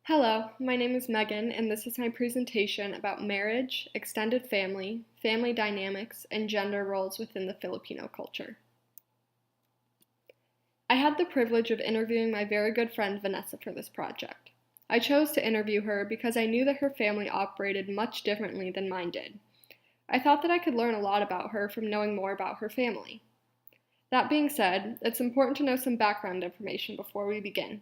Hello, my name is Megan, and this is my presentation about marriage, extended family, family dynamics, and gender roles within the Filipino culture. I had the privilege of interviewing my very good friend Vanessa for this project. I chose to interview her because I knew that her family operated much differently than mine did. I thought that I could learn a lot about her from knowing more about her family. That being said, it's important to know some background information before we begin.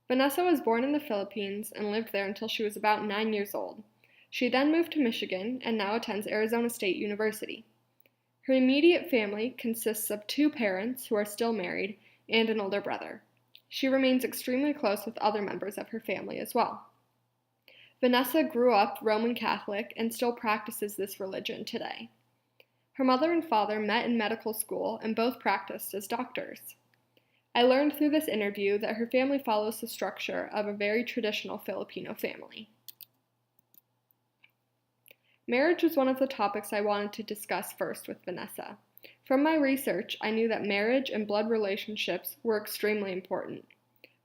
Vanessa was born in the Philippines and lived there until she was about 9 years old. She then moved to Michigan and now attends Arizona State University. Her immediate family consists of two parents who are still married and an older brother. She remains extremely close with other members of her family as well. Vanessa grew up Roman Catholic and still practices this religion today. Her mother and father met in medical school and both practiced as doctors. I learned through this interview that her family follows the structure of a very traditional Filipino family. Marriage was one of the topics I wanted to discuss first with Vanessa. From my research, I knew that marriage and blood relationships were extremely important.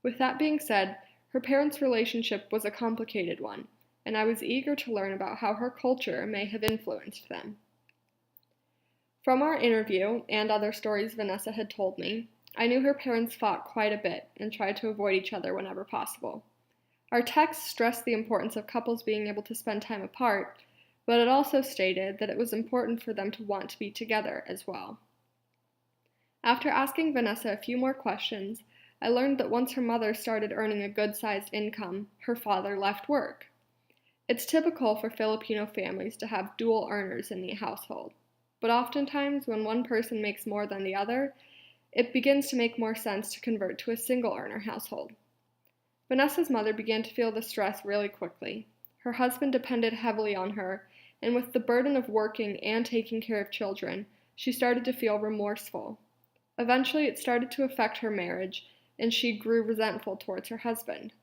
With that being said, her parents' relationship was a complicated one, and I was eager to learn about how her culture may have influenced them. From our interview and other stories Vanessa had told me, I knew her parents fought quite a bit and tried to avoid each other whenever possible. Our text stressed the importance of couples being able to spend time apart, but it also stated that it was important for them to want to be together as well. After asking Vanessa a few more questions, I learned that once her mother started earning a good-sized income, her father left work. It's typical for Filipino families to have dual earners in the household, but oftentimes when one person makes more than the other, it begins to make more sense to convert to a single-earner household. Vanessa's mother began to feel the stress really quickly. Her husband depended heavily on her, and with the burden of working and taking care of children, she started to feel remorseful. Eventually, it started to affect her marriage, and she grew resentful towards her husband.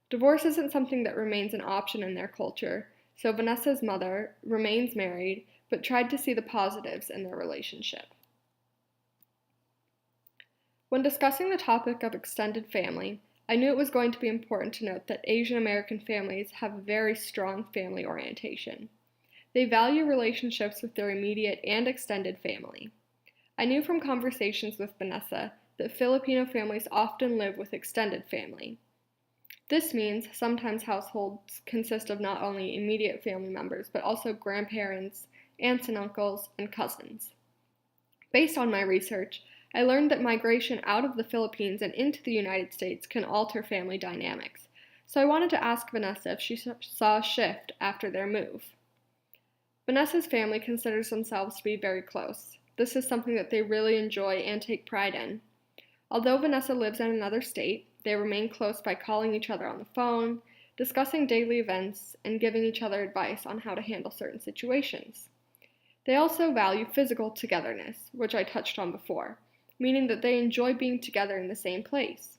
Divorce isn't something that remains an option in their culture, so Vanessa's mother remains married, but tried to see the positives in their relationship. When discussing the topic of extended family, I knew it was going to be important to note that Asian American families have a very strong family orientation. They value relationships with their immediate and extended family. I knew from conversations with Vanessa that Filipino families often live with extended family. This means sometimes households consist of not only immediate family members, but also grandparents, aunts and uncles, and cousins. Based on my research, I learned that migration out of the Philippines and into the United States can alter family dynamics, so I wanted to ask Vanessa if she saw a shift after their move. Vanessa's family considers themselves to be very close. This is something that they really enjoy and take pride in. Although Vanessa lives in another state, they remain close by calling each other on the phone, discussing daily events, and giving each other advice on how to handle certain situations. They also value physical togetherness, which I touched on before, meaning that they enjoy being together in the same place.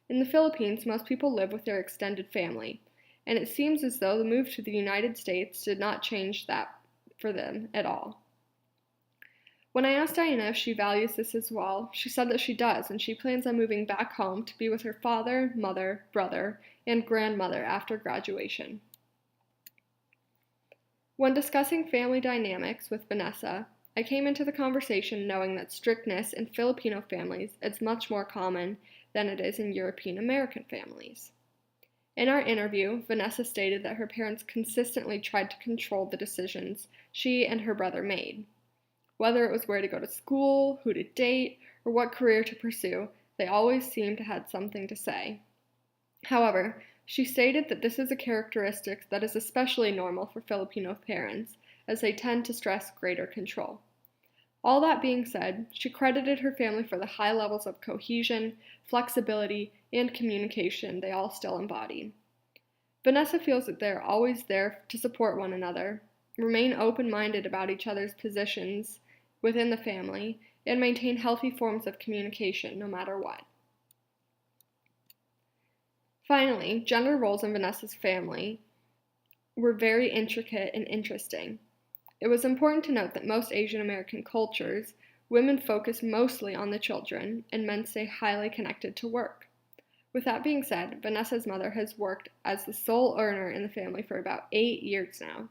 In the Philippines, most people live with their extended family, and it seems as though the move to the United States did not change that for them at all. When I asked Diana if she values this as well, she said that she does, and she plans on moving back home to be with her father, mother, brother, and grandmother after graduation. When discussing family dynamics with Vanessa, I came into the conversation knowing that strictness in Filipino families is much more common than it is in European American families. In our interview, Vanessa stated that her parents consistently tried to control the decisions she and her brother made. Whether it was where to go to school, who to date, or what career to pursue, they always seemed to have something to say. However, she stated that this is a characteristic that is especially normal for Filipino parents, as they tend to stress greater control. All that being said, she credited her family for the high levels of cohesion, flexibility, and communication they all still embody. Vanessa feels that they are always there to support one another, remain open-minded about each other's positions within the family, and maintain healthy forms of communication no matter what. Finally, gender roles in Vanessa's family were very intricate and interesting. It was important to note that most Asian American cultures, women focus mostly on the children and men stay highly connected to work. With that being said, Vanessa's mother has worked as the sole earner in the family for about 8 years now.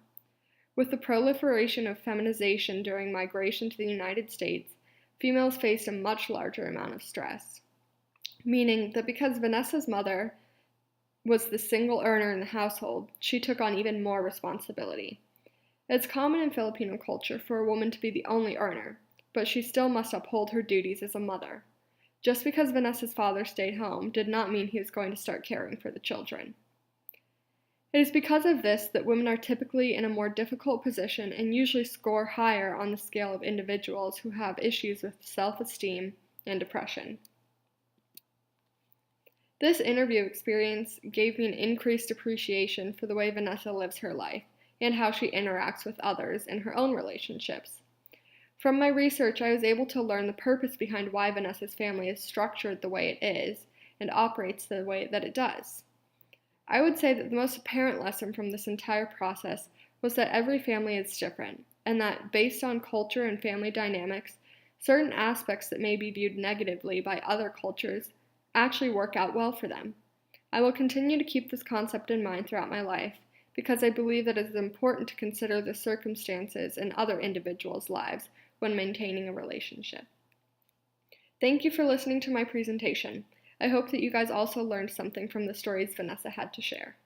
With the proliferation of feminization during migration to the United States, females faced a much larger amount of stress, meaning that because Vanessa's mother was the single earner in the household, she took on even more responsibility. It's common in Filipino culture for a woman to be the only earner, but she still must uphold her duties as a mother. Just because Vanessa's father stayed home did not mean he was going to start caring for the children. It is because of this that women are typically in a more difficult position and usually score higher on the scale of individuals who have issues with self-esteem and depression. This interview experience gave me an increased appreciation for the way Vanessa lives her life and how she interacts with others in her own relationships. From my research, I was able to learn the purpose behind why Vanessa's family is structured the way it is and operates the way that it does. I would say that the most apparent lesson from this entire process was that every family is different, and that based on culture and family dynamics, certain aspects that may be viewed negatively by other cultures actually work out well for them. I will continue to keep this concept in mind throughout my life because I believe that it is important to consider the circumstances in other individuals' lives when maintaining a relationship. Thank you for listening to my presentation. I hope that you guys also learned something from the stories Vanessa had to share.